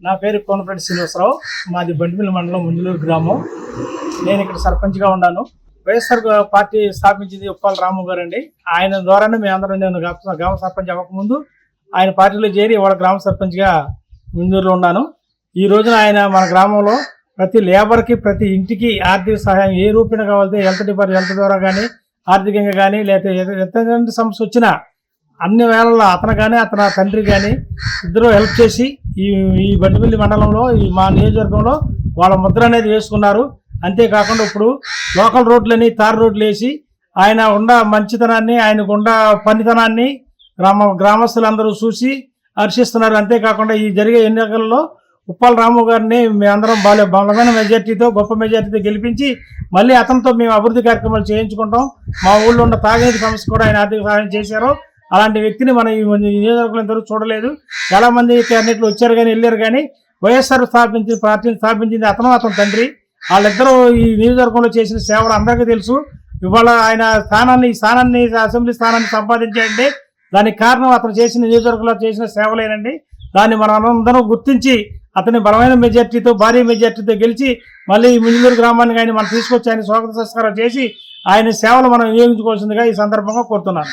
నా పేరు కోనపరెడ్డి శ్రీనివాసరావు. మాది బండిమిల్లి మండలం ముంజలూరు గ్రామం. నేను ఇక్కడ సర్పంచ్గా ఉన్నాను. వైఎస్ఆర్ పార్టీ స్థాపించింది ఉప్పాల రాము గారు అండి. ఆయన ద్వారానే మేమందరం, నేను గ్రామ సర్పంచ్ అవ్వకముందు ఆయన పార్టీలో చేరి ఇవాళ గ్రామ సర్పంచ్గా ముంజూరులో ఉన్నాను. ఈ రోజున ఆయన మన గ్రామంలో ప్రతి లేబర్కి, ప్రతి ఇంటికి ఆర్థిక సహాయం ఏ రూపేణ కావాలంటే హెల్త్ ద్వారా కానీ, ఆర్థికంగా కానీ, లేకపోతే ఎంత సమస్య వచ్చినా అన్ని వేళల్లో అతను కానీ అతని తండ్రి కానీ ఇద్దరు హెల్ప్ చేసి ఈ బండిమిల్లి మండలంలో, మా నియోజకవర్గంలో వాళ్ళ ముద్ర అనేది వేసుకున్నారు. అంతేకాకుండా ఇప్పుడు లోకల్ రోడ్లని, తార్ రోడ్లు వేసి ఆయన ఉన్న మంచితనాన్ని, ఆయనకు ఉన్న పనితనాన్ని గ్రామస్తులందరూ చూసి హర్షిస్తున్నారు. అంతేకాకుండా ఈ జరిగే ఎన్నికల్లో ఉప్పాల రాము గారిని మేమందరం బలమైన మెజార్టీతో, గొప్ప మెజార్టీతో గెలిపించి మళ్ళీ అతనితో మేము అభివృద్ధి కార్యక్రమాలు చేయించుకుంటాం. మా ఊళ్ళో ఉన్న తాగునీటి సమస్య కూడా ఆయన ఆర్థిక సహాయం చేశారు. అలాంటి వ్యక్తిని మనం ఈ నియోజకవర్గంలో ఇంతవరకు చూడలేదు. చాలా మంది అన్నింటిలో వచ్చారు కానీ వెళ్ళారు. కానీ వైఎస్ఆర్ పార్టీని స్థాపించింది అతని తండ్రి. వాళ్ళిద్దరూ ఈ నియోజకవర్గంలో చేసిన సేవలు అందరికీ తెలుసు. ఇవాళ ఆయన అసెంబ్లీ స్థానాన్ని సంపాదించాడంటే దానికి కారణం అతను చేసిన నియోజకవర్గంలో చేసిన సేవలేనండి. దాన్ని మనం అందరం గుర్తించి అతని బలమైన మెజార్టీతో, భారీ మెజార్టీతో గెలిచి మళ్ళీ ఈ ముంజలూరు గ్రామానికి ఆయన మనం తీసుకొచ్చి ఆయన స్వాగత సంస్కారం చేసి ఆయన సేవలు మనం వినియోగించుకోవాల్సిందిగా ఈ సందర్భంగా కోరుతున్నాను.